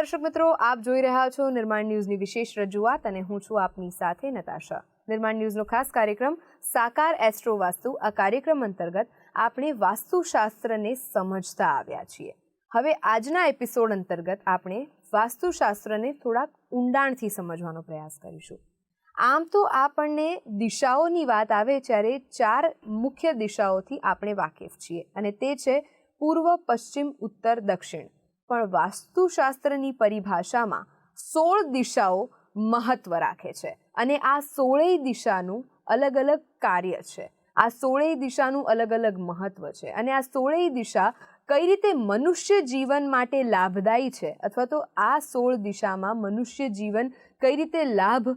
દર્શક મિત્રો, આપ જોઈ રહ્યા છો નિર્માણ ન્યૂઝની વિશેષ રજૂઆત અને હું છું આપની સાથે નતાશા. નિર્માણ ન્યૂઝનો ખાસ કાર્યક્રમ સાકાર એસ્ટ્રો વાસ્તુ. આ કાર્યક્રમ અંતર્ગત આપણે વાસ્તુશાસ્ત્રને સમજતા આવ્યા છીએ. હવે આજના એપિસોડ અંતર્ગત આપણે વાસ્તુશાસ્ત્રને થોડાક ઊંડાણથી સમજવાનો પ્રયાસ કરીશું. આમ તો આપણને દિશાઓની વાત આવે ત્યારે 4 મુખ્ય દિશાઓથી આપણે વાકેફ છીએ અને તે છે પૂર્વ, પશ્ચિમ, ઉત્તર, દક્ષિણ. પણ વાસ્તુશાસ્ત્રની પરિભાષામાં 16 દિશાઓ મહત્વ રાખે છે અને આ 16 દિશાનું અલગ અલગ કાર્ય છે. આ 16 દિશાનું અલગ અલગ મહત્વ છે અને આ 16 દિશા કઈ રીતે મનુષ્ય જીવન માટે લાભદાયી છે અથવા તો આ 16 દિશામાં મનુષ્ય જીવન કઈ રીતે લાભ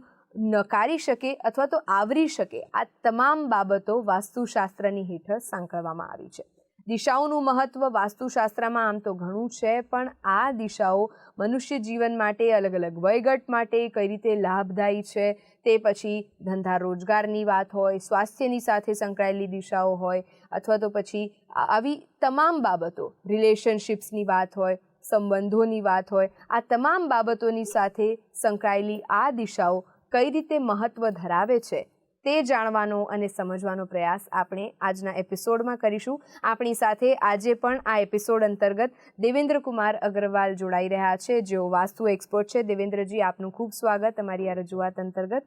નકારી શકે અથવા તો આવરી શકે, આ તમામ બાબતો વાસ્તુશાસ્ત્રની હેઠળ સાંકળવામાં આવી છે. દિશાઓનું મહત્વ વાસ્તુશાસ્ત્રમાં આમ તો ઘણું છે, પણ આ દિશાઓ મનુષ્ય જીવન માટે અલગ અલગ વયગટ માટે કઈ રીતે લાભદાયી છે, તે પછી ધંધા રોજગારની વાત હોય, સ્વાસ્થ્યની સાથે સંકળાયેલી દિશાઓ હોય અથવા તો પછી આવી તમામ બાબતો, રિલેશનશિપ્સની વાત હોય, સંબંધોની વાત હોય, આ તમામ બાબતોની સાથે સંકળાયેલી આ દિશાઓ કઈ રીતે મહત્વ ધરાવે છે તે જાણવાનો અને સમજવાનો પ્રયાસ આપણે આજના એપિસોડમાં કરીશું. આપણી સાથે આજે પણ આ એપિસોડ અંતર્ગત દેવેન્દ્ર કુમાર અગ્રવાલ જોડાઈ રહ્યા છે, જેઓ વાસ્તુ એક્સપર્ટ છે. દેવેન્દ્રજી, આપનું ખૂબ સ્વાગત અમારી આ રજૂઆત અંતર્ગત.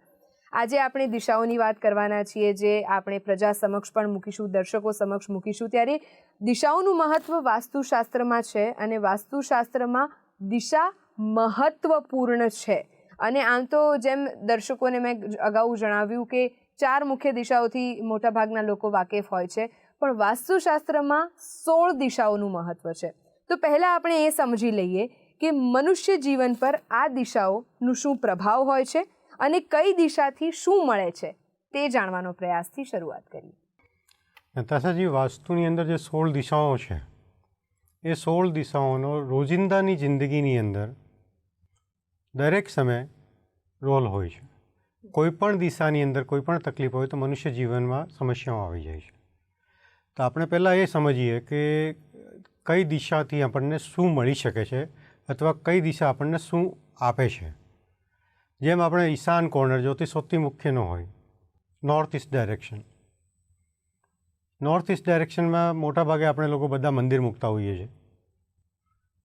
આજે આપણે દિશાઓની વાત કરવાના છીએ, જે આપણે પ્રજા સમક્ષ પણ મૂકીશું, દર્શકો સમક્ષ મૂકીશું. ત્યારે દિશાઓનું મહત્વ વાસ્તુશાસ્ત્રમાં છે અને વાસ્તુશાસ્ત્રમાં દિશા મહત્વપૂર્ણ છે. અને આમ તો જેમ દર્શકોને મેં અગાઉ જણાવ્યું કે 4 મુખ્ય દિશાઓથી મોટાભાગના લોકો વાકેફ હોય છે, પણ વાસ્તુશાસ્ત્રમાં 16 દિશાઓનું મહત્વ છે. તો પહેલાં આપણે એ સમજી લઈએ કે મનુષ્ય જીવન પર આ દિશાઓનું શું પ્રભાવ હોય છે અને કઈ દિશાથી શું મળે છે તે જાણવાનો પ્રયાસથી શરૂઆત કરીએ. નતાશાજી, વાસ્તુની અંદર જે 16 દિશાઓ છે એ 16 દિશાઓનો રોજિંદાની જિંદગીની અંદર દરેક સમયે રોલ હોય છે. કોઈ પણ દિશાની અંદર કોઈ પણ તકલીફ હોય તો મનુષ્ય જીવનમાં સમસ્યાઓ આવી જાય છે. તો આપણે પહેલાં એ સમજીએ કે કઈ દિશાથી આપણને શું મળી શકે છે અથવા કઈ દિશા આપણને શું આપે છે. જેમ આપણે ઈશાન કોર્નર જોતી સૌથી મુખ્યનો હોય, north east direction. North east ડાયરેક્શનમાં મોટાભાગે આપણે લોકો બધા મંદિર મૂકતા હોઈએ છીએ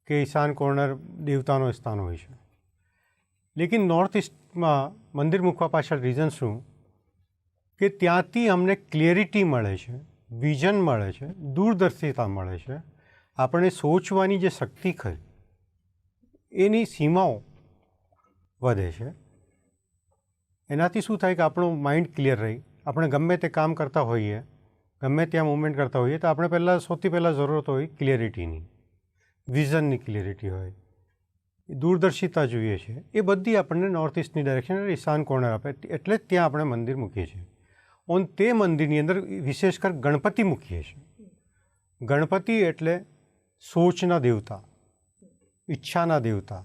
કે ઈશાન કોર્નર દેવતાનો સ્થાન હોય છે. લેકિન નોર્થ ઇસ્ટમાં મંદિર મૂકવા પાછળ રીઝન શું કે ત્યાંથી અમને ક્લિયરિટી મળે છે, વિઝન મળે છે, દૂરદર્શિતા મળે છે. આપણે સોચવાની જે શક્તિ ખરી એની સીમાઓ વધે છે. એનાથી શું થાય કે આપણું માઇન્ડ ક્લિયર રહી. આપણે ગમે તે કામ કરતા હોઈએ, ગમે ત્યાં મૂવમેન્ટ કરતા હોઈએ તો આપણે સૌથી પહેલાં જરૂરત હોય ક્લિયરિટીની, વિઝનની ક્લિયરિટી હોય, દૂરદર્શિતા જોઈએ છે. એ બધી આપણને નોર્થ ઇસ્ટની ડાયરેક્શન ઈશાન કોર્નર આપે, એટલે જ ત્યાં આપણે મંદિર મૂકીએ છીએ. ઓન તે મંદિરની અંદર વિશેષકર ગણપતિ મૂકીએ છીએ. ગણપતિ એટલે સોચના દેવતા, ઈચ્છાના દેવતા,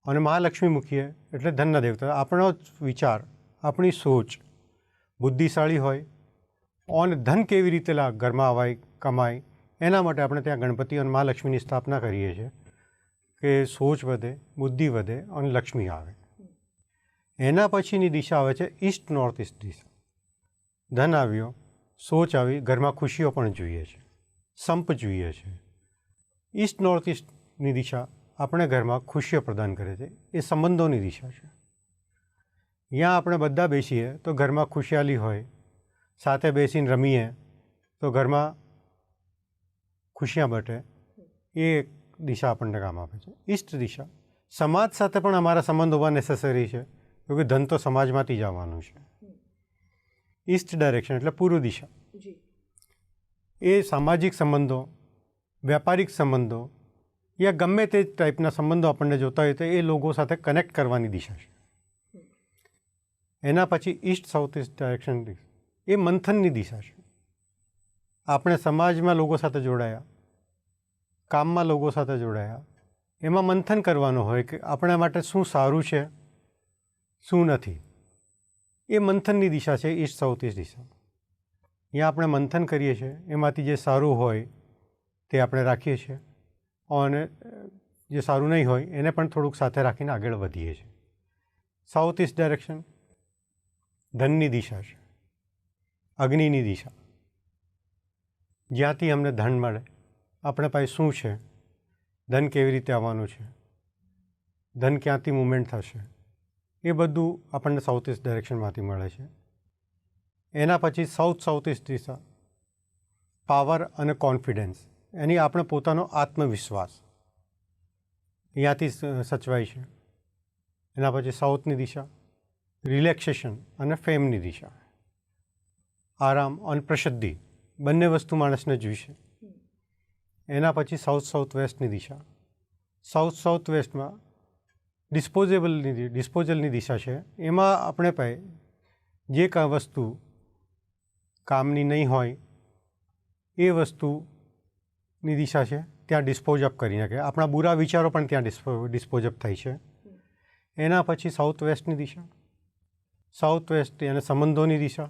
અને મહાલક્ષ્મી મૂકીએ એટલે ધનના દેવતા. આપણો વિચાર, આપણી સોચ બુદ્ધિશાળી હોય અને ધન કેવી રીતે ઘરમાં આવાય, કમાય, એના માટે આપણે ત્યાં ગણપતિ અને મહાલક્ષ્મીની સ્થાપના કરીએ છીએ કે સોચ વધે, બુદ્ધિ વધે અને લક્ષ્મી આવે. એના પછીની દિશા આવે છે ઈસ્ટ નોર્થ ઇસ્ટ દિશા. ધન આવ્યો, સોચ આવી, ઘરમાં ખુશીઓ પણ જોઈએ છે, સંપ જોઈએ છે. ઈસ્ટ નોર્થ ઇસ્ટની દિશા આપણે ઘરમાં ખુશીઓ પ્રદાન કરે છે. એ સંબંધોની દિશા છે. ત્યાં આપણે બધા બેસીએ તો ઘરમાં ખુશહાલી હોય, સાથે બેસીને રમીએ તો ઘરમાં ખુશિયા બટે. એ દિશા આપણને કામ આપે છે. ઈસ્ટ દિશા સમાજ સાથે પણ અમારા સંબંધ હોવા નેસેસરી છે, કેમકે ધન તો સમાજમાંથી જ આવવાનું છે. ઈસ્ટ ડાયરેક્શન એટલે પૂર્વ દિશા. એ સામાજિક સંબંધો, વ્યાપારિક સંબંધો યા ગમે તે ટાઈપના સંબંધો આપણને જોતા હોય તો એ લોકો સાથે કનેક્ટ કરવાની દિશા છે. એના પછી ઈસ્ટ સાઉથ ઇસ્ટ ડાયરેક્શન એ મંથનની દિશા છે. આપણે સમાજમાં લોકો સાથે જોડાયા, કામમાં લોકો સાથે જોડાયા, એમાં મંથન કરવાનું હોય કે આપણા માટે શું સારું છે, શું નથી. એ મંથનની દિશા છે ઈસ્ટ સાઉથ ઇસ્ટ દિશા. ત્યાં આપણે મંથન કરીએ છીએ, એમાંથી જે સારું હોય તે આપણે રાખીએ છીએ અને જે સારું નહીં હોય એને પણ થોડુંક સાથે રાખીને આગળ વધીએ છીએ. સાઉથ ઇસ્ટ ડાયરેક્શન ધનની દિશા છે, અગ્નિની દિશા, જ્યાંથી અમને ધન મળે, આપણે પાસે શું છે, ધન કેવી રીતે આવવાનું છે, ધન ક્યાંથી મૂવમેન્ટ થશે, એ બધું આપણને સાઉથ ઇસ્ટ ડાયરેક્શનમાંથી મળે છે. એના પછી સાઉથ ઇસ્ટ દિશા પાવર અને કોન્ફિડન્સ, એની આપણે પોતાનો આત્મવિશ્વાસ અહીંયાથી સચવાય છે. એના પછી સાઉથની દિશા રિલેક્સેશન અને ફેમની દિશા, આરામ અને પ્રસિદ્ધિ, બંને વસ્તુ માણસને જોઈશે. એના પછી સાઉથ વેસ્ટની દિશા. સાઉથ વેસ્ટમાં ડિસ્પોઝલની દિશા છે. એમાં આપણે પાસે જે વસ્તુ કામની નહીં હોય એ વસ્તુની દિશા છે, ત્યાં ડિસ્પોઝ અપ કરી નાખે. આપણા બુરા વિચારો પણ ત્યાં ડિસ્પોઝ અપ થાય છે. એના પછી સાઉથ વેસ્ટની દિશા, સાઉથ વેસ્ટ એને સંબંધોની દિશા,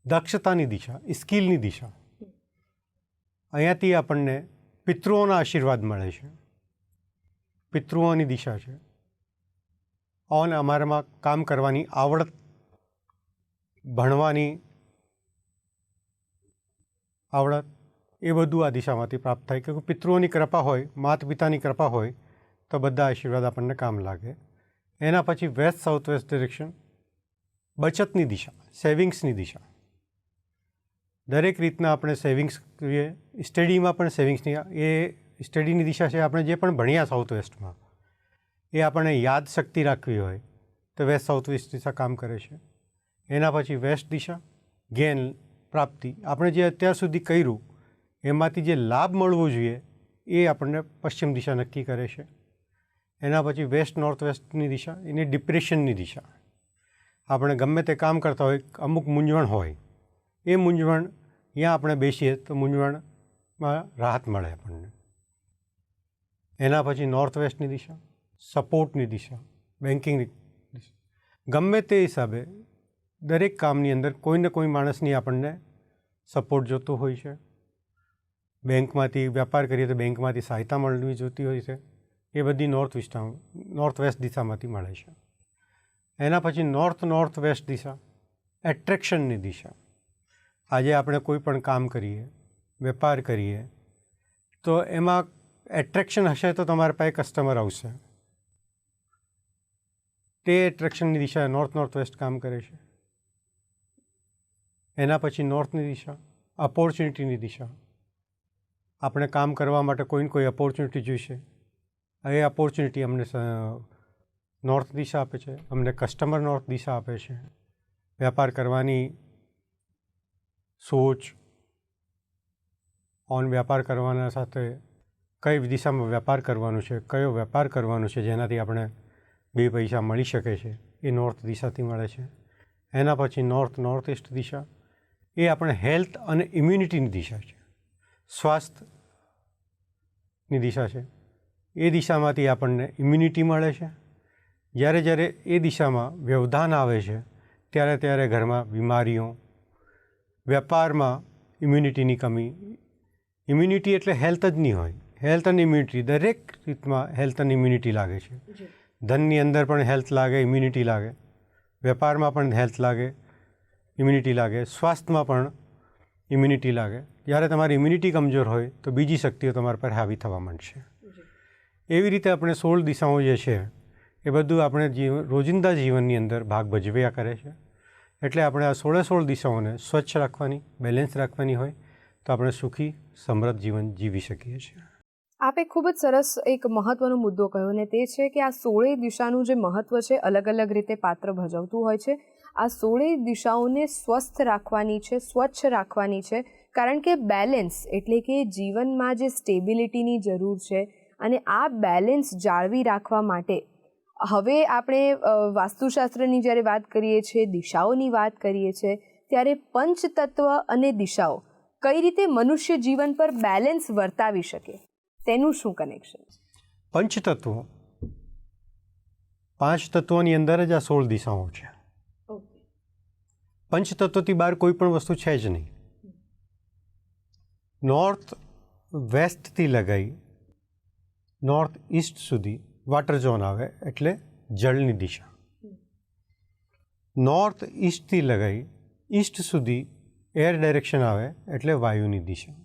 દક્ષતાની દિશા, સ્કિલની દિશા. અહીંયાથી આપણને પિતૃઓના આશીર્વાદ મળે છે, પિતૃઓની દિશા છે. અને અમારામાં કામ કરવાની આવડત, ભણવાની આવડત, એ બધું આ દિશામાંથી પ્રાપ્ત થાય. કે પિતૃઓની કૃપા હોય, માતા પિતાની કૃપા હોય તો બધા આશીર્વાદ આપણને કામ લાગે. એના પછી સાઉથ વેસ્ટ ડિરેક્શન બચતની દિશા, સેવિંગ્સની દિશા. દરેક રીતના આપણે સેવિંગ્સ કરીએ. સ્ટડીમાં પણ સેવિંગ્સની એ સ્ટડીની દિશા છે. આપણે જે પણ ભણ્યા સાઉથ વેસ્ટમાં એ આપણને યાદશક્તિ રાખવી હોય તો સાઉથ વેસ્ટ દિશા કામ કરે છે. એના પછી વેસ્ટ દિશા ગેન, પ્રાપ્તિ, આપણે જે અત્યાર સુધી કર્યું એમાંથી જે લાભ મળવો જોઈએ એ આપણને પશ્ચિમ દિશા નક્કી કરે છે. એના પછી નોર્થ વેસ્ટની દિશા, એની ડિપ્રેશનની દિશા. આપણે ગમે તે કામ કરતા હોય, અમુક મૂંઝવણ હોય, એ મૂંઝવણ ત્યાં આપણે બેસીએ તો મૂંઝવણમાં રાહત મળે આપણને. એના પછી નોર્થ વેસ્ટની દિશા સપોર્ટની દિશા, બેન્કિંગની દિશા. ગમે તે હિસાબે દરેક કામની અંદર કોઈને કોઈ માણસની આપણને સપોર્ટ જોતો હોય છે. બેંકમાંથી વેપાર કરીએ તો બેંકમાંથી સહાયતા મળવી જોતી હોય છે. એ બધી નોર્થ વેસ્ટ દિશામાંથી મળે છે. એના પછી નોર્થ વેસ્ટ દિશા એટ્રેક્શનની દિશા. આજે આપણે કોઈ પણ કામ કરીએ, વેપાર કરીએ તો એમાં એટ્રેક્શન હશે તો તમારા પાસે કસ્ટમર આવશે. તે એટ્રેક્શનની દિશા નોર્થ વેસ્ટ કામ કરે છે. એના પછી નોર્થની દિશા ઓપોર્ચ્યુનિટીની દિશા. આપણે કામ કરવા માટે કોઈને કોઈ ઓપોર્ચ્યુનિટી જોઈશે, એ ઓપોર્ચ્યુનિટી અમને નોર્થ દિશા આપે છે. અમને કસ્ટમર નોર્થ દિશા આપે છે. વેપાર કરવાની સોચ, વેપાર કરવાના સાથે કઈ દિશામાં વેપાર કરવાનું છે, કયો વેપાર કરવાનું છે જેનાથી આપણે બે પૈસા મળી શકે છે, એ નોર્થ દિશાથી મળે છે. એના પછી નોર્થ ઇસ્ટ દિશા એ આપણે હેલ્થ અને ઇમ્યુનિટીની દિશા છે, સ્વાસ્થ્યની દિશા છે. એ દિશામાંથી આપણને ઇમ્યુનિટી મળે છે. જ્યારે એ દિશામાં વ્યવધાન આવે છે ત્યારે ઘરમાં બીમારીઓ, વેપારમાં ઇમ્યુનિટીની કમી. ઇમ્યુનિટી એટલે હેલ્થ જ નહીં હોય, હેલ્થ અને ઇમ્યુનિટી દરેક રીતમાં હેલ્થ અને ઇમ્યુનિટી લાગે છે. ધનની અંદર પણ હેલ્થ લાગે, ઇમ્યુનિટી લાગે. વેપારમાં પણ હેલ્થ લાગે, ઇમ્યુનિટી લાગે. સ્વાસ્થ્યમાં પણ ઇમ્યુનિટી લાગે. જ્યારે તમારી ઇમ્યુનિટી કમજોર હોય તો બીજી શક્તિઓ તમારા પર હાવી થવા માંડશે. એવી રીતે આપણે 16 દિશાઓ જે છે એ બધું આપણે રોજિંદા જીવનની અંદર ભાગ ભજવ્યા કરે છે. એટલે આપણે આ 16 દિશાઓને સ્વચ્છ રાખવાની, બેલેન્સ રાખવાની હોય તો આપણે સુખી સમૃદ્ધ જીવન જીવી શકીએ છીએ. આપે ખૂબ જ સરસ એક મહત્વનો મુદ્દો કહ્યો ને તે છે કે આ 16 દિશાનું જે મહત્વ છે અલગ અલગ રીતે પાત્ર ભજવતું હોય છે. આ 16 દિશાઓને સ્વસ્થ રાખવાની છે, સ્વચ્છ રાખવાની છે, કારણ કે બેલેન્સ એટલે કે જીવનમાં જે સ્ટેબિલિટીની જરૂર છે અને આ બેલેન્સ જાળવી રાખવા માટે હવે આપણે વાસ્તુશાસ્ત્રની જ્યારે વાત કરીએ છીએ, દિશાઓની વાત કરીએ છીએ, ત્યારે પંચતત્વ અને દિશાઓ કઈ રીતે મનુષ્ય જીવન પર બેલેન્સ વર્તાવી શકે તેનું શું કનેક્શન? પંચતત્વો, 5 તત્વોની અંદર જ આ 16 દિશાઓ છે. પંચતત્વથી બહાર કોઈ પણ વસ્તુ છે જ નહીં. નોર્થ વેસ્ટથી લગાઈ નોર્થ ઇસ્ટ સુધી વોટર ઝોન આવે એટલે જળની દિશા. નોર્થ ઇસ્ટથી લગાવી ઇસ્ટ સુધી એર ડાયરેક્શન આવે એટલે વાયુની દિશા.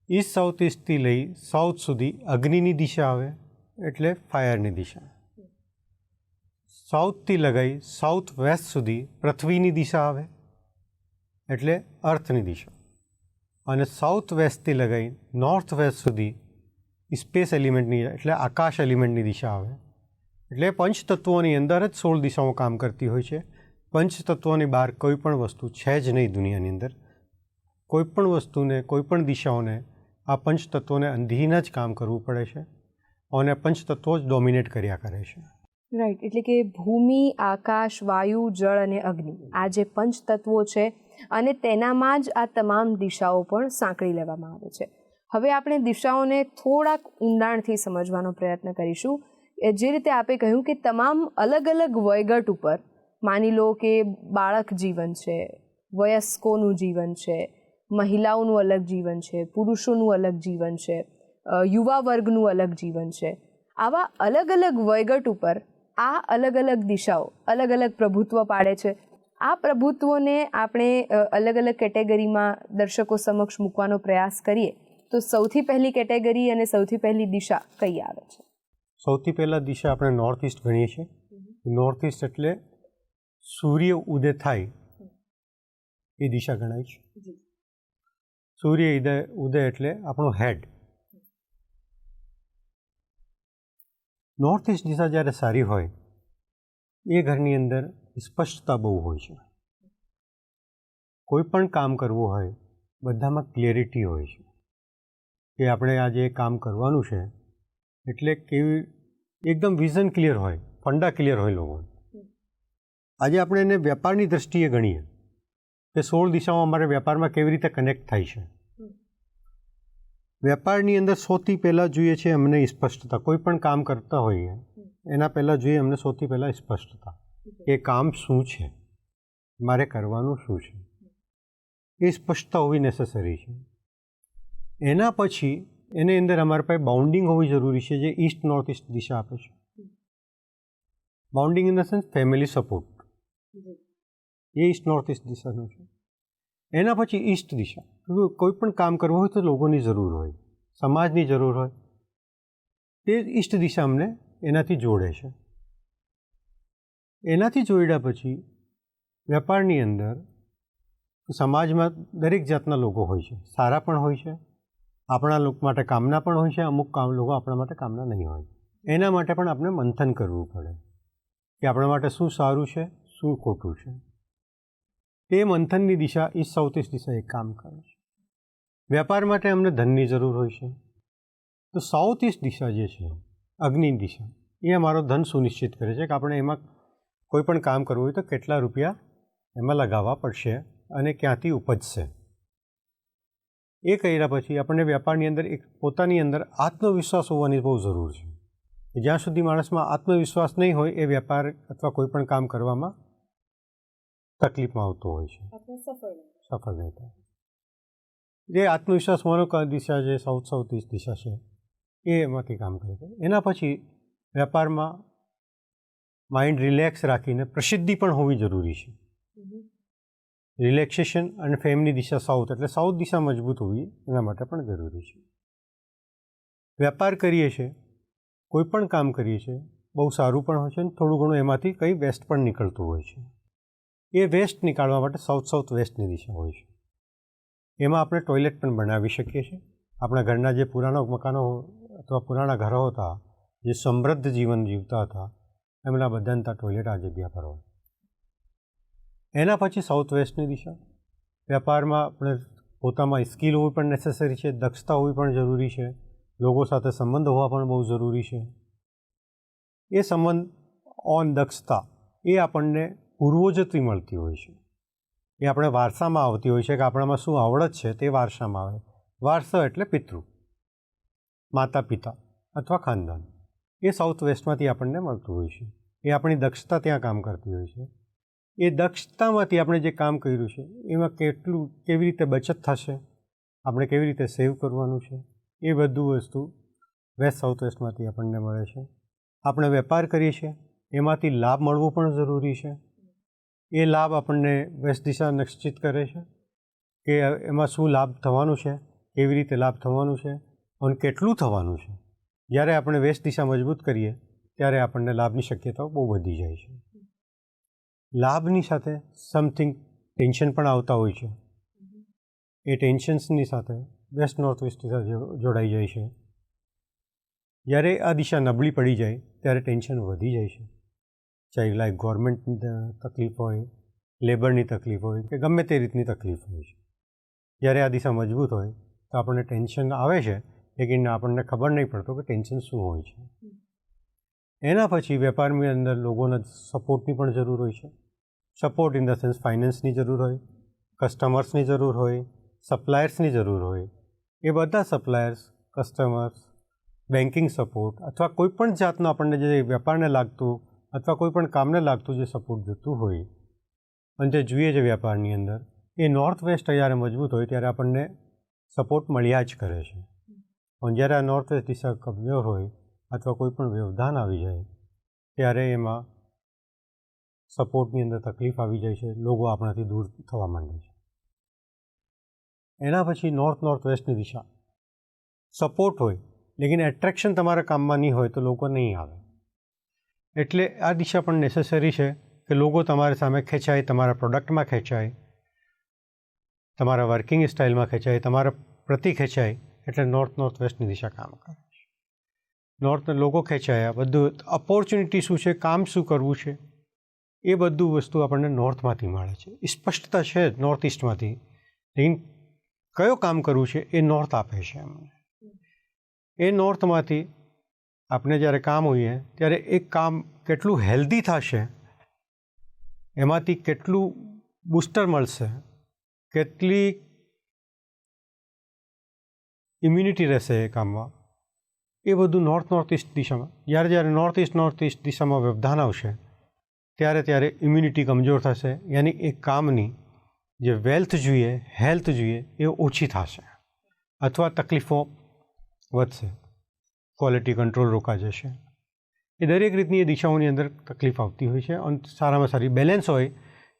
ઇસ્ટ સાઉથ ઇસ્ટથી લઈ સાઉથ સુધી અગ્નિની દિશા આવે એટલે ફાયરની દિશા. સાઉથથી લગાવી સાઉથ વેસ્ટ સુધી પૃથ્વીની દિશા આવે એટલે અર્થની દિશા. અને સાઉથ વેસ્ટથી લગાવી નોર્થ વેસ્ટ સુધી સ્પેસ એલિમેન્ટની એટલે આકાશ એલિમેન્ટની દિશા આવે. એટલે પંચતત્વોની અંદર જ 16 દિશાઓ કામ કરતી હોય છે. પંચતત્વોની બહાર કોઈ પણ વસ્તુ છે જ નહીં દુનિયાની અંદર. કોઈ પણ વસ્તુને કોઈ પણ દિશાઓને આ પંચતત્વોને અધીન જ કામ કરવું પડે છે અને પંચતત્વો જ ડોમિનેટ કર્યા કરે છે. રાઈટ, એટલે કે ભૂમિ, આકાશ, વાયુ, જળ અને અગ્નિ, આ જે પંચતત્વો છે અને તેનામાં જ આ તમામ દિશાઓ પણ સાંકળી લેવામાં આવે છે. હવે આપણે દિશાઓને થોડાક ઊંડાણથી સમજવાનો પ્રયત્ન કરીશું. જે રીતે આપે કહ્યું કે તમામ અલગ અલગ વયગટ ઉપર, માની લો કે બાળક જીવન છે, વયસ્કોનું જીવન છે, મહિલાઓનું અલગ જીવન છે, પુરુષોનું અલગ જીવન છે, યુવા વર્ગનું અલગ જીવન છે. આવા અલગ અલગ વયગટ ઉપર આ અલગ અલગ દિશાઓ અલગ અલગ પ્રભુત્વ પાડે છે. આ પ્રભુત્વોને આપણે અલગ અલગ કેટેગરીમાં દર્શકો સમક્ષ મૂકવાનો પ્રયાસ કરીએ તો સૌથી પહેલી કેટેગરી અને સૌથી પહેલી દિશા કઈ આવે છે? સૌથી પહેલાં દિશા આપણે નોર્થ ઇસ્ટ ગણીએ છીએ. નોર્થ ઇસ્ટ એટલે સૂર્ય ઉદય થાય એ દિશા ગણાય છે. સૂર્ય ઉદય એટલે આપણો હેડ. નોર્થ ઇસ્ટ દિશા જ્યારે સારી હોય એ ઘરની અંદર સ્પષ્ટતા બહુ હોય છે. કોઈ પણ કામ કરવું હોય બધામાં ક્લિયરિટી હોય છે કે આપણે આજે કામ કરવાનું છે એટલે કેવી એકદમ વિઝન ક્લિયર હોય, ફંડા ક્લિયર હોય લોકોને. આજે આપણે એને વેપારની દૃષ્ટિએ ગણીએ કે 16 દિશાઓ અમારે વેપારમાં કેવી રીતે કનેક્ટ થાય છે. વેપારની અંદર સૌથી પહેલાં જોઈએ છે અમને સ્પષ્ટતા. કોઈ પણ કામ કરતા હોઈએ એના પહેલાં જોઈએ અમને સૌથી પહેલાં સ્પષ્ટતા કે કામ શું છે, મારે કરવાનું શું છે, એ સ્પષ્ટતા હોવી નેસેસરી છે. એના પછી એની અંદર અમારા પાસે બાઉન્ડિંગ હોવી જરૂરી છે જે ઇસ્ટ નોર્થ ઇસ્ટ દિશા આપે છે. Bounding in the sense family support, એ ઇસ્ટ નોર્થ ઇસ્ટ દિશાનું છે. એના પછી ઈસ્ટ દિશા, કોઈ પણ કામ કરવું હોય તો લોકોની જરૂર હોય, સમાજની જરૂર હોય, તે ઈસ્ટ દિશા અમને એનાથી જોડે છે. એનાથી જોડ્યા પછી વેપારની અંદર સમાજમાં દરેક જાતના લોકો હોય છે. સારા પણ હોય છે, આપણા લોકો માટે કામના પણ હોય છે, અમુક લોકો આપણા માટે કામના નહીં હોય. એના માટે પણ આપણે મંથન કરવું પડે કે આપણા માટે શું સારું છે, શું ખોટું છે. તે મંથનની દિશા ઇસ્ટ સાઉથ ઇસ્ટ દિશા એક કામ કરે છે. વેપાર માટે અમને ધનની જરૂર હોય છે તો સાઉથ ઇસ્ટ દિશા જે છે અગ્નિ દિશા, એ અમારો ધન સુનિશ્ચિત કરે છે કે આપણે એમાં કોઈ પણ કામ કરવું હોય તો કેટલા રૂપિયા એમાં લગાવવા પડશે અને ક્યાંથી ઉપજશે. એ કર્યા પછી આપણને વેપારની અંદર એક પોતાની અંદર આત્મવિશ્વાસ હોવાની બહુ જરૂર છે. જ્યાં સુધી માણસમાં આત્મવિશ્વાસ નહીં હોય એ વેપાર અથવા કોઈ પણ કામ કરવામાં તકલીફમાં આવતો હોય છે, સફળ નહીં થાય. જે આત્મવિશ્વાસ હોવાનો દિશા જે સાઉથ ઇસ્ટ દિશા છે એ એમાંથી કામ કરે છે. એના પછી વેપારમાં માઇન્ડ રિલેક્સ રાખીને પ્રસિદ્ધિ પણ હોવી જરૂરી છે. રિલેક્સેશન અને ફેમની દિશા સાઉથ એટલે સાઉથ દિશા મજબૂત હોવી એના માટે પણ જરૂરી છે. વેપાર કરીએ છીએ, કોઈ પણ કામ કરીએ છીએ, બહુ સારું પણ હોય છે અને થોડું ઘણું એમાંથી કંઈ વેસ્ટ પણ નીકળતું હોય છે. એ વેસ્ટ નીકાળવા માટે સાઉથ વેસ્ટની દિશા હોય છે. એમાં આપણે ટોયલેટ પણ બનાવી શકીએ છીએ. આપણા ઘરના જે પુરાણા મકાનો અથવા પુરાણા ઘરો હતા, જે સમૃદ્ધ જીવન જીવતા હતા, એમના બધાને ત્યાં ટોયલેટ આ જગ્યા પર હોય. એના પછી સાઉથ વેસ્ટની દિશા, વેપારમાં આપણે પોતામાં સ્કિલ હોવી પણ નેસેસરી છે, દક્ષતા હોવી પણ જરૂરી છે, લોકો સાથે સંબંધ હોવા પણ બહુ જરૂરી છે. એ સંબંધ ઓન દક્ષતા એ આપણને પૂર્વજોથી મળતી હોય છે. એ આપણે વારસામાં આવતી હોય છે કે આપણામાં શું આવડત છે તે વારસામાં આવે. વારસો એટલે પિતૃ, માતા પિતા અથવા ખાનદાન. એ સાઉથ વેસ્ટમાંથી આપણને મળતું હોય છે. એ આપણી દક્ષતા ત્યાં કામ કરતી હોય છે. એ દક્ષતામાંથી આપણે જે કામ કર્યું છે એમાં કેવી રીતે બચત થશે, આપણે કેવી રીતે સેવ કરવાનું છે, એ બધું વસ્તુ વેસ્ટ સાઉથ વેસ્ટમાંથી આપણને મળે છે. આપણે વેપાર કરીએ છીએ એમાંથી લાભ મળવો પણ જરૂરી છે. એ લાભ આપણને વેસ્ટ દિશા નિશ્ચિત કરે છે કે એમાં શું લાભ થવાનું છે, કેવી રીતે લાભ થવાનું છે અને કેટલું થવાનું છે. જ્યારે આપણે વેસ્ટ દિશા મજબૂત કરીએ ત્યારે આપણને લાભની શક્યતાઓ બહુ વધી જાય છે. લાભની સાથે સમથિંગ ટેન્શન પણ આવતા હોય છે. એ ટેન્શન્સની સાથે વેસ્ટ નોર્થ વેસ્ટ દિશા જોડાઈ જાય છે. જ્યારે આ દિશા નબળી પડી જાય ત્યારે ટેન્શન વધી જાય છે. ચાહે લાઈક ગવર્મેન્ટની તકલીફ હોય, લેબરની તકલીફ હોય કે ગમે તે રીતની તકલીફ હોય છે. જ્યારે આ દિશા મજબૂત હોય તો આપણને ટેન્શન આવે છે, લેકિન આપણને ખબર નહીં પડતો કે ટેન્શન શું હોય છે. એના પછી વેપારની અંદર લોકોના સપોર્ટની પણ જરૂર હોય છે. સપોર્ટ ઇન ધ સેન્સ ફાઇનાન્સની જરૂર હોય, કસ્ટમર્સની જરૂર હોય, સપ્લાયર્સની જરૂર હોય. એ બધા સપ્લાયર્સ, કસ્ટમર્સ, બેન્કિંગ સપોર્ટ અથવા કોઈપણ જાતનો આપણને જે વેપારને લાગતું અથવા કોઈપણ કામને લાગતું જે સપોર્ટ જોતું હોય અને જે જોઈએ છે વેપારની અંદર, એ નોર્થ વેસ્ટ જ્યારે મજબૂત હોય ત્યારે આપણને સપોર્ટ મળ્યા જ કરે છે. અને જ્યારે આ નોર્થ વેસ્ટ દિશા કમજોર હોય અથવા કોઈપણ વ્યવધાન આવી જાય ત્યારે એમાં સપોર્ટની અંદર તકલીફ આવી જાય છે, લોકો આપણાથી દૂર થવા માંડે છે. એના પછી નોર્થ વેસ્ટની દિશા સપોર્ટ હોય લેકિન એટ્રેક્શન તમારા કામમાં નહીં હોય તો લોકો નહીં આવે. એટલે આ દિશા પણ નેસેસરી છે કે લોકો તમારી સામે ખેંચાય, તમારા પ્રોડક્ટમાં ખેંચાય, તમારા વર્કિંગ સ્ટાઇલમાં ખેંચાય, તમારા પ્રતિ ખેંચાય. એટલે નોર્થ વેસ્ટની દિશા કામ કરે છે. લોકો ખેંચાયા, બધું ઓપોર્ચ્યુનિટી શું છે, કામ શું કરવું છે, એ બધું વસ્તુ આપણને નોર્થમાંથી મળે છે. સ્પષ્ટતા છે નોર્થ ઇસ્ટમાંથી, લેકિન કયો કામ કરવું છે એ નોર્થ આપે છે અમને. એ નોર્થમાંથી આપણે જ્યારે કામ હોઈએ ત્યારે એ કામ કેટલું હેલ્ધી થશે, એમાંથી કેટલું બૂસ્ટર મળશે, કેટલી ઇમ્યુનિટી રહેશે એ કામમાં, એ બધું નોર્થ ઇસ્ટ દિશામાં. જ્યારે નોર્થ ઇસ્ટ દિશામાં વ્યવધાન આવશે ત્યારે ઇમ્યુનિટી કમજોર થશે. યાની એ કામની જે વેલ્થ જોઈએ, હેલ્થ જોઈએ એ ઓછી થશે અથવા તકલીફો વધશે, ક્વોલિટી કંટ્રોલ રોકાઈ જશે. એ દરેક રીતની એ દિશાઓની અંદર તકલીફ આવતી હોય છે. અને સારામાં સારી બેલેન્સ હોય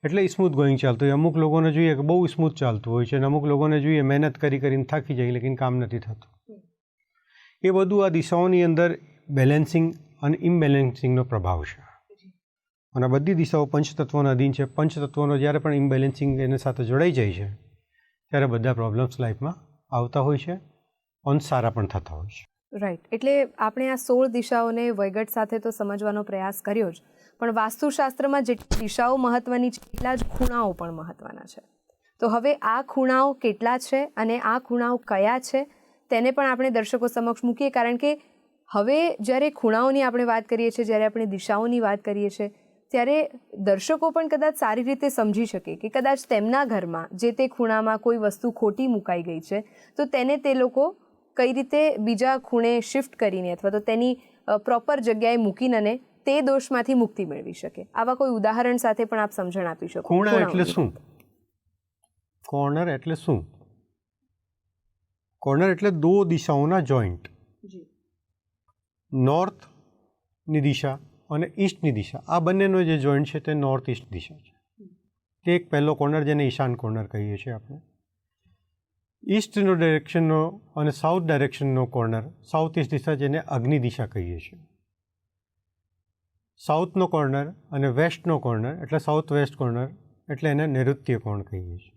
એટલે સ્મૂથ ગોઈંગ ચાલતું હોય. અમુક લોકોને જોઈએ કે બહુ સ્મૂથ ચાલતું હોય છે અને અમુક લોકોને જોઈએ મહેનત કરીને થાકી જાય લેકિન કામ નથી થતું. એ બધું આ દિશાઓની અંદર બેલેન્સિંગ અને ઇમ્બેલેન્સિંગનો પ્રભાવ છે. અને આ બધી દિશાઓ પંચતત્વોના અધીન છે. પંચતત્વોનો જ્યારે પણ ઇમ્બેલેન્સિંગ એની સાથે જોડાઈ જાય છે ત્યારે બધા પ્રોબ્લેમ્સ લાઈફમાં આવતા હોય છે અને સારા પણ થતા હોય છે. રાઈટ. એટલે આપણે આ 16 દિશાઓને વૈગટ સાથે તો સમજવાનો પ્રયાસ કર્યો જ, પણ વાસ્તુશાસ્ત્રમાં જેટલી દિશાઓ મહત્વની છે એટલા જ ખૂણાઓ પણ મહત્વના છે. તો હવે આ ખૂણાઓ કેટલા છે અને આ ખૂણાઓ કયા છે તેને પણ આપણે દર્શકો સમક્ષ મૂકીએ. કારણ કે હવે જ્યારે ખૂણાઓની આપણે વાત કરીએ છીએ, જ્યારે આપણે દિશાઓની વાત કરીએ છીએ, ત્યારે દર્શકો પણ કદાચ સારી રીતે સમજી શકે કે કદાચ તેમના ઘરમાં જે તે ખૂણામાં કોઈ વસ્તુ ખોટી મુકાઈ ગઈ છે તો તેને તે લોકો કઈ રીતે બીજા ખૂણે શિફ્ટ કરીને અથવા તો તેની પ્રોપર જગ્યાએ મૂકીને તે દોષમાંથી મુક્તિ મેળવી શકે. આવા કોઈ ઉદાહરણ સાથે પણ આપ સમજણ આપી શકો. ખૂણા એટલે શું? કોર્નર એટલે શું? કોર્નર એટલે દો દિશાઓના જોઈન્ટ. નોર્થની દિશા અને ઈસ્ટની દિશા, આ બંનેનો જે જોઈન્ટ છે તે નોર્થ ઈસ્ટ દિશા છે. તે એક પહેલો કોર્નર જેને ઈશાન કોર્નર કહીએ છીએ આપણે. ઈસ્ટનો ડાયરેક્શનનો અને સાઉથ ડાયરેક્શનનો કોર્નર સાઉથ ઈસ્ટ દિશા, જેને અગ્નિ દિશા કહીએ છીએ. સાઉથનો કોર્નર અને વેસ્ટનો કોર્નર એટલે સાઉથ વેસ્ટ કોર્નર એટલે એને નૈઋત્ય કોણ કહીએ છીએ.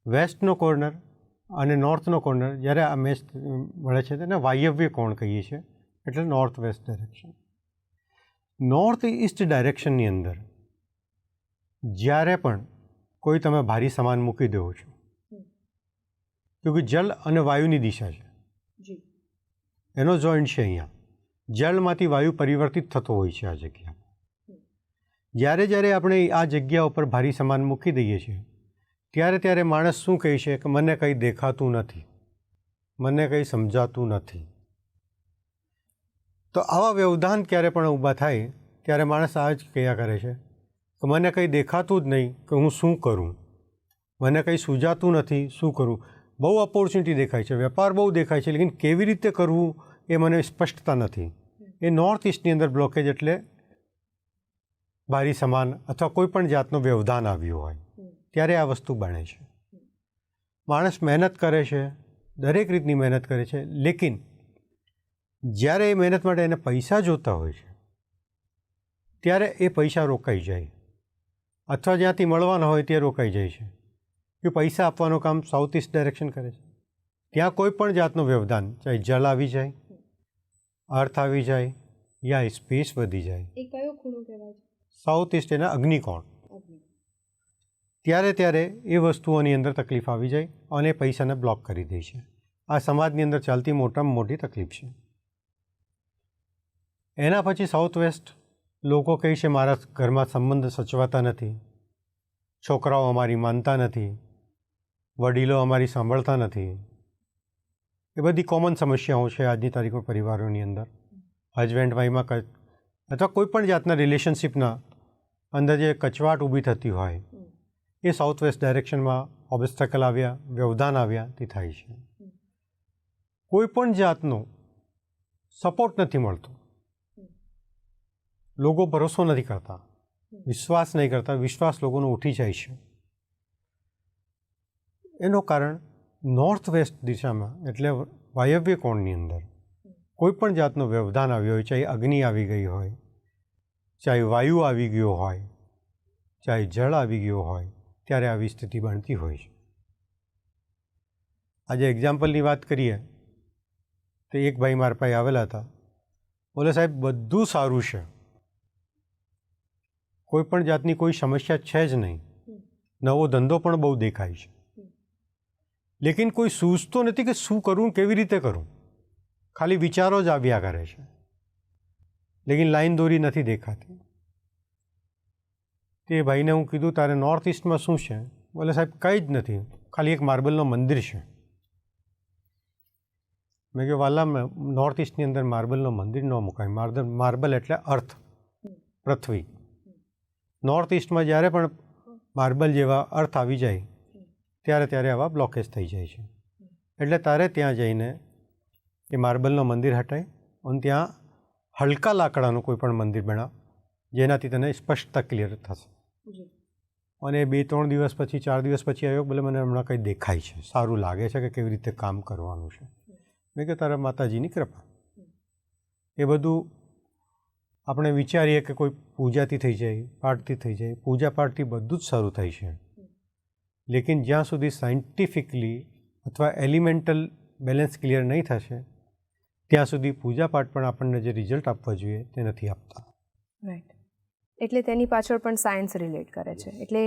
વેસ્ટનો કોર્નર અને નોર્થનો કોર્નર જ્યારે આ મેચ મળે છે તેને વાયવ્ય કોણ કહીએ છીએ એટલે north west direction. North east ડાયરેક્શનની અંદર જ્યારે પણ કોઈ તમે ભારી સામાન મૂકી દો છો, ક્યોંકિ જલ અને વાયુની દિશા છે, એનો જોઈન્ટ છે અહીંયા. જળમાંથી વાયુ પરિવર્તિત થતો હોય છે આ જગ્યામાં. જ્યારે આપણે આ જગ્યા ઉપર ભારી સામાન મૂકી દઈએ છીએ ત્યારે માણસ શું કહે છે કે મને કંઈ દેખાતું નથી, મને કંઈ સમજાતું નથી. તો આવા વ્યવધાન ક્યારે પણ ઊભા થાય ત્યારે માણસ આ જ કહ્યા કરે છે કે મને કંઈ દેખાતું જ નહીં કે હું શું કરું, મને કંઈ સૂઝાતું નથી, શું કરું. બહુ ઓપોર્ચ્યુનિટી દેખાય છે, વેપાર બહુ દેખાય છે, લેકિન કેવી રીતે કરવું એ મને સ્પષ્ટતા નથી. એ નોર્થ ઇસ્ટની અંદર બ્લોકેજ એટલે બારી સમાન અથવા કોઈ પણ જાતનું વ્યવધાન આવ્યું હોય ત્યારે આ વસ્તુ બને છે. માણસ મહેનત કરે છે, દરેક રીતની મહેનત કરે છે, લેકિન જ્યારે એ મહેનત માટે એને પૈસા જોતા હોય છે ત્યારે એ પૈસા રોકાઈ જાય અથવા જ્યાંથી મળવાના હોય તે રોકાઈ જાય છે. કે પૈસા આપવાનું કામ સાઉથ ઇસ્ટ ડાયરેક્શન કરે છે. ત્યાં કોઈ પણ જાતનું વ્યવધાન, ચાહે જળ આવી જાય, અર્થ આવી જાય યા સ્પેસ વધી જાય, એ કયો ખૂણો કહેવાય છે? સાઉથ ઇસ્ટ એના અગ્નિકોણ. ત્યારે એ વસ્તુઓની અંદર તકલીફ આવી જાય અને પૈસાને બ્લોક કરી દે છે. આ સમાજની અંદર ચાલતી મોટામાં મોટી તકલીફ છે. એના પછી સાઉથ વેસ્ટ લોકો કહે છે મારા ઘરમાં સંબંધ સચવાતા નથી, છોકરાઓ અમારી માનતા નથી, વડીલો અમારી સાંભળતા નથી. એ બધી કોમન સમસ્યાઓ છે આજની તારીખમાં પરિવારોની અંદર. હસબેન્ડ વાઈફમાં અથવા કોઈ પણ જાતના રિલેશનશિપના અંદર જે કચવાટ ઊભી થતી હોય એ સાઉથ વેસ્ટ ડાયરેક્શનમાં ઓબ્સ્ટેકલ આવ્યા, વ્યવધાન આવ્યા તે થાય છે. કોઈ પણ જાતનો સપોર્ટ નથી મળતો, લોકો ભરોસો નથી કરતા, વિશ્વાસ નહીં કરતા, વિશ્વાસ લોકોનો ઉઠી જાય છે. એનું કારણ નોર્થ વેસ્ટ દિશામાં એટલે વાયવ્ય કોણની અંદર કોઈ પણ જાતનો વ્યવધાન આવ્યો હોય, ચાહે અગ્નિ આવી ગઈ હોય, ચાહે વાયુ આવી ગયો હોય, ચાહે જળ આવી ગયો હોય, ત્યારે આવી સ્થિતિ બનતી હોય છે. આજે એક્ઝામ્પલની વાત કરીએ તો એક ભાઈ મારા પાસે આવેલા હતા, બોલે સાહેબ બધું સારું છે, કોઈ પણ જાતની કોઈ સમસ્યા છે જ નહીં, નવો ધંધો પણ બહુ દેખાય છે, લેકિન કોઈ સૂઝતો નથી કે શું કરું, કેવી રીતે કરું. ખાલી વિચારો જ આવ્યા કરે છે, લેકિન લાઈન દોરી નથી દેખાતી. તે ભાઈને હું કીધું તારે નોર્થ ઇસ્ટમાં શું છે? બોલે સાહેબ કંઈ જ નથી, ખાલી એક માર્બલનું મંદિર છે. મેં કહ્યું વાલા નોર્થ ઇસ્ટની અંદર માર્બલનું મંદિર ન મુકાય. માર્બલ એટલે અર્થ, પૃથ્વી. નોર્થ ઇસ્ટમાં જ્યારે પણ માર્બલ જેવા અર્થ આવી જાય ત્યારે આવા બ્લોકેજ થઈ જાય છે. એટલે તારે ત્યાં જઈને એ માર્બલનું મંદિર હટાય અને ત્યાં હલકા લાકડાનું કોઈ પણ મંદિર બનાવ, જેનાથી તને સ્પષ્ટતા ક્લિયર થશે. અને 2-3 દિવસ પછી 4 દિવસ પછી આવ્યો, બોલે મને હમણાં કંઈ દેખાય છે, સારું લાગે છે કે કેવી રીતે કામ કરવાનું છે. મેં કહ્યું તારા માતાજીની કૃપા. એ બધું આપણે વિચારીએ કે કોઈ પૂજાથી થઈ જાય, પાઠથી થઈ જાય, પૂજા પાઠથી બધું જ સારું થાય છે, લેકિન જ્યાં સુધી સાયન્ટિફિકલી અથવા એલિમેન્ટલ બેલેન્સ ક્લિયર નહીં થશે ત્યાં સુધી પૂજા પાઠ પણ આપણને જે રિઝલ્ટ આપવા જોઈએ તે નથી આપતા. રાઈટ. એટલે તેની પાછળ પણ સાયન્સ રિલેટ કરે છે. એટલે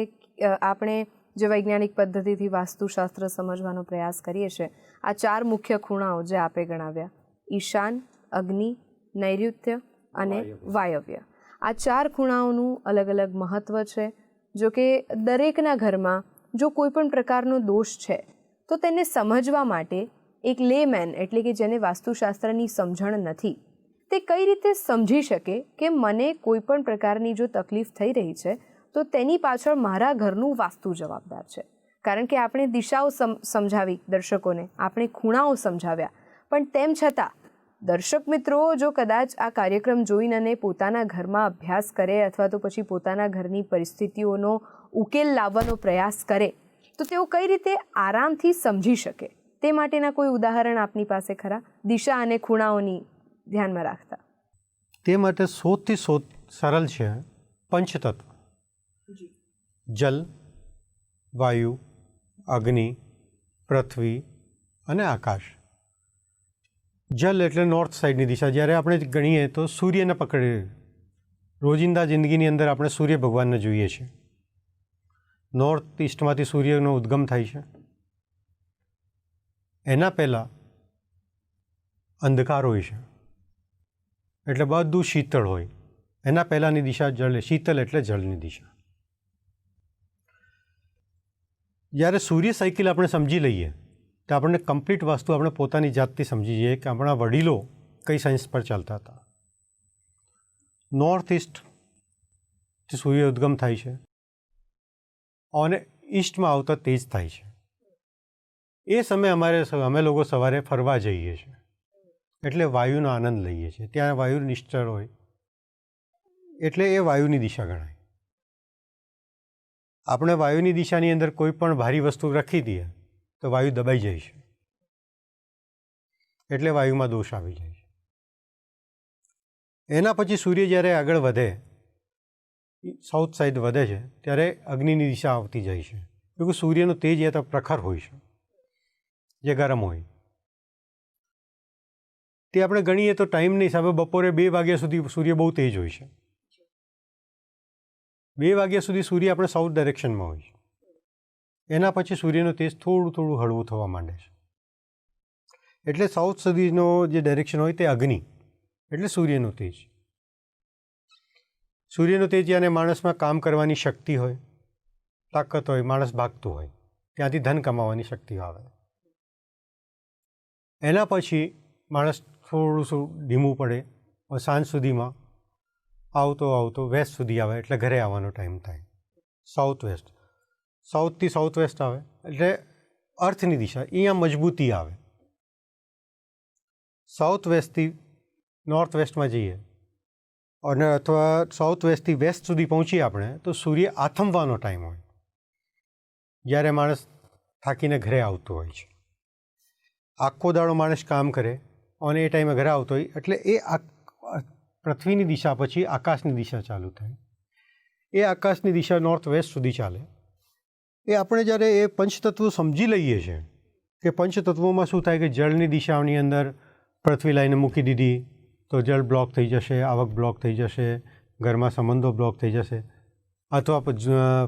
આપણે જે વૈજ્ઞાનિક પદ્ધતિથી વાસ્તુશાસ્ત્ર સમજવાનો પ્રયાસ કરીએ છીએ, આ 4 મુખ્ય ખૂણાઓ જે આપે ગણાવ્યા, ઈશાન, અગ્નિ, નૈઋત્ય અને વાયવ્ય, આ 4 ખૂણાઓનું અલગ અલગ મહત્ત્વ છે. જો કે દરેકના ઘરમાં જો કોઈ પણ પ્રકારનો દોષ છે તો તેને સમજવા માટે એક લેમેન એટલે કે જેને વાસ્તુશાસ્ત્રની સમજણ નથી તે કઈ રીતે સમજી શકે કે મને કોઈ પણ પ્રકારની જો તકલીફ થઈ રહી છે તો તેની પાછળ મારા ઘરનું વાસ્તુ જવાબદાર છે. કારણ કે આપણે દિશાઓ સમજાવી દર્શકોને, આપણે ખૂણાઓ સમજાવ્યા, પણ તેમ છતાં દર્શક મિત્રો જો કદાચ આ કાર્યક્રમ જોઈને અને પોતાના ઘરમાં અભ્યાસ કરે અથવા તો પછી પોતાના ઘરની પરિસ્થિતિઓનો ઉકેલ લાવવાનો પ્રયાસ કરે તો તેઓ કઈ રીતે આરામથી સમજી શકે તે માટેના કોઈ ઉદાહરણ આપની પાસે ખરા, દિશા અને ખૂણાઓની ધ્યાનમાં રાખતા? તે માટે સૌથી સરળ છે પંચતત્વ: જલ, વાયુ, અગ્નિ, પૃથ્વી અને આકાશ. જલ એટલે નોર્થ સાઈડની દિશા. જ્યારે આપણે ગણીએ તો સૂર્યને પકડીએ, રોજિંદા જિંદગીની અંદર આપણે સૂર્ય ભગવાનને જોઈએ છીએ. નોર્થ ઇસ્ટમાંથી સૂર્યનો ઉદ્ગમ થાય છે. એના પહેલાં અંધકાર હોય છે, એટલે બધું શીતળ હોય. એના પહેલાંની દિશા જળ, શીતલ એટલે જળની દિશા. જ્યારે સૂર્ય સાયકલ આપણે સમજી લઈએ તો આપણને કમ્પ્લીટ વસ્તુ આપણે પોતાની જાતથી સમજી જઈએ કે આપણા વડીલો કઈ સાયન્સ પર ચાલતા હતા. નોર્થ ઇસ્ટથી સૂર્ય ઉદ્ગમ થાય છે અને ઈસ્ટમાં આવતા તેજ થાય છે. એ સમયે અમે લોકો સવારે ફરવા જઈએ છીએ, એટલે વાયુનો આનંદ લઈએ છીએ. ત્યાં વાયુ નિશ્ચળ હોય એટલે એ વાયુની દિશા ગણાય. આપણે વાયુની દિશાની અંદર કોઈ પણ ભારી વસ્તુ રાખી દઈએ તો વાયુ દબાઈ જાય છે, એટલે વાયુમાં દોષ આવી જાય છે. એના પછી સૂર્ય જ્યારે આગળ વધે, સાઉથ સાઈડ વધે છે, ત્યારે અગ્નિની દિશા આવતી જાય છે. કે સૂર્યનો તેજ એ તો પ્રખર હોય છે, જે ગરમ હોય. તે આપણે ગણીએ તો ટાઈમના હિસાબે બપોરે 2 વાગ્યા સુધી સૂર્ય બહુ તેજ હોય છે. 2 વાગ્યા સુધી સૂર્ય આપણે સાઉથ ડાયરેક્શનમાં હોય છે. એના પછી સૂર્યનો તેજ થોડું થોડું હળવું થવા માંડે છે. એટલે સાઉથ સુધીનો જે ડાયરેક્શન હોય તે અગ્નિ, એટલે સૂર્યનો તેજ. સૂર્યનો તેજ યાને માણસમાં કામ કરવાની શક્તિ હોય, તાકાત હોય, માણસ ભાગતું હોય, ત્યાંથી ધન કમાવાની શક્તિ આવે. એના પછી માણસ થોડું શું ધીમું પડે, સાંજ સુધીમાં આવતો વેસ્ટ સુધી આવે, એટલે ઘરે આવવાનો ટાઈમ થાય. સાઉથ વેસ્ટ, સાઉથથી સાઉથ વેસ્ટ આવે એટલે અર્થની દિશા, અહીંયા મજબૂતી આવે. સાઉથ વેસ્ટથી નોર્થ વેસ્ટમાં જઈએ અને અથવા સાઉથ વેસ્ટથી વેસ્ટ સુધી પહોંચીએ આપણે, તો સૂર્ય આથમવાનો ટાઈમ હોય, જ્યારે માણસ થાકીને ઘરે આવતો હોય છે. આખો દાડો માણસ કામ કરે અને એ ટાઈમે ઘરે આવતો હોય, એટલે એ પૃથ્વીની દિશા પછી આકાશની દિશા ચાલુ થાય. એ આકાશની દિશા નોર્થ વેસ્ટ સુધી ચાલે. એ આપણે જ્યારે એ પંચતત્વો સમજી લઈએ છીએ કે પંચતત્વોમાં શું થાય કે જળની દિશાની અંદર પૃથ્વી લાઈને મૂકી દીધી તો જળ બ્લોક થઈ જશે, આવક બ્લોક થઈ જશે, ઘરમાં સંબંધો બ્લોક થઈ જશે. અથવા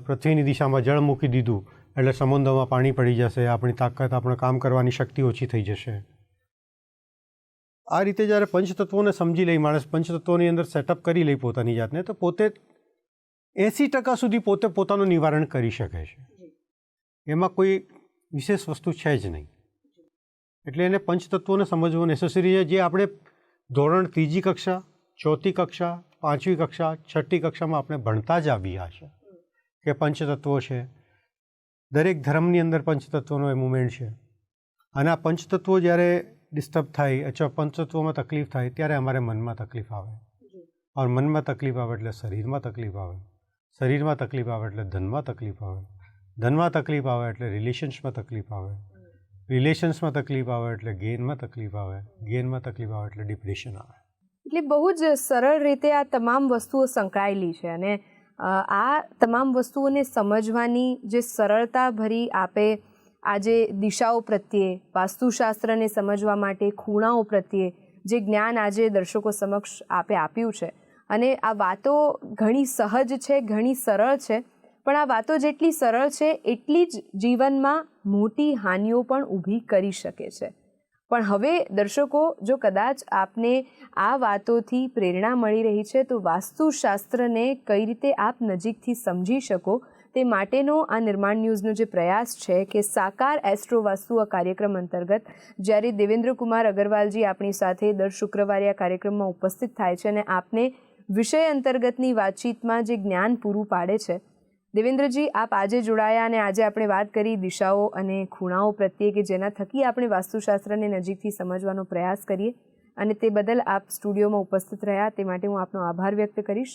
પૃથ્વીની દિશામાં જળ મૂકી દીધું એટલે સમુદ્રમાં પાણી પડી જશે, આપણી તાકાત, આપણે કામ કરવાની શક્તિ ઓછી થઈ જશે. આ રીતે જ્યારે પંચતત્વોને સમજી લઈ માણસ, પંચતત્વોની અંદર સેટઅપ કરી લઈ પોતાની જાતને, તો પોતે 80% સુધી પોતે પોતાનું નિવારણ કરી શકે છે. એમાં કોઈ વિશેષ વસ્તુ છે જ નહીં. એટલે એને પંચતત્વોને સમજવું નેસેસરી છે, જે આપણે ધોરણ 3જી કક્ષા, 4થી કક્ષા, 5મી કક્ષા, 6ઠ્ઠી કક્ષામાં આપણે ભણતા જ આવ્યા છે કે પંચતત્વો છે. દરેક ધર્મની અંદર પંચતત્વોનો એ મુમેન્ટ છે. અને આ પંચતત્વો જ્યારે ડિસ્ટર્બ થાય અથવા પંચતત્વોમાં તકલીફ થાય, ત્યારે અમારે મનમાં તકલીફ આવે. और મનમાં તકલીફ આવે એટલે શરીરમાં તકલીફ આવે, શરીરમાં તકલીફ આવે એટલે ધનમાં તકલીફ આવે, ધનમાં તકલીફ આવે એટલે રિલેશન્સમાં તકલીફ આવે, રિલેશન્સમાં તકલીફ આવે એટલે ગેનમાં તકલીફ આવે, ગેનમાં તકલીફ આવે એટલે ડિપ્રેશન આવે. એટલે બહુ જ સરળ રીતે આ તમામ વસ્તુઓ સંકળાયેલી છે. અને આ તમામ વસ્તુઓને સમજવાની જે સરળતા ભરી આપે, આજે દિશાઓ પ્રત્યે, વાસ્તુશાસ્ત્રને સમજવા માટે ખૂણાઓ પ્રત્યે જે જ્ઞાન આજે દર્શકો સમક્ષ આપે આપ્યું છે, અને આ વાતો ઘણી સહજ છે, ઘણી સરળ છે, પણ આ વાતો જેટલી સરળ છે એટલી જ જીવનમાં મોટી હાનિઓ પણ ઊભી કરી શકે છે. પણ હવે દર્શકો, જો કદાચ આપને આ વાતોથી પ્રેરણા મળી રહી છે, તો વાસ્તુશાસ્ત્રને કઈ રીતે આપ નજીકથી સમજી શકો તે માટેનો આ નિર્માણ ન્યૂઝનો જે પ્રયાસ છે કે સાકાર એસ્ટ્રો વાસ્તુ આ કાર્યક્રમ અંતર્ગત જ્યારે દેવેન્દ્ર કુમાર અગરવાલજી આપણી સાથે દર શુક્રવારે આ કાર્યક્રમમાં ઉપસ્થિત થાય છે અને આપને વિષય અંતર્ગતની વાતચીતમાં જે જ્ઞાન પૂરું પાડે છે. દેવેન્દ્રજી, આપ આજે જોડાયા અને આજે આપણે વાત કરી દિશાઓ અને ખૂણાઓ પ્રત્યે કે જેના થકી આપણે વાસ્તુશાસ્ત્રને નજીકથી સમજવાનો પ્રયાસ કરીએ, અને તે બદલ આપ સ્ટુડિયોમાં ઉપસ્થિત રહ્યા તે માટે હું આપનો આભાર વ્યક્ત કરીશ.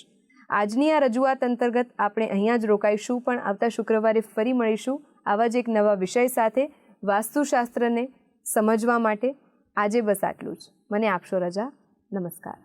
આજની આ રજૂઆત અંતર્ગત આપણે અહીંયા જ રોકાઈશું, પણ આવતા શુક્રવારે ફરી મળીશું આવા જ એક નવા વિષય સાથે વાસ્તુશાસ્ત્રને સમજવા માટે. આજે બસ આટલું જ. મને આપશો રજા. નમસ્કાર.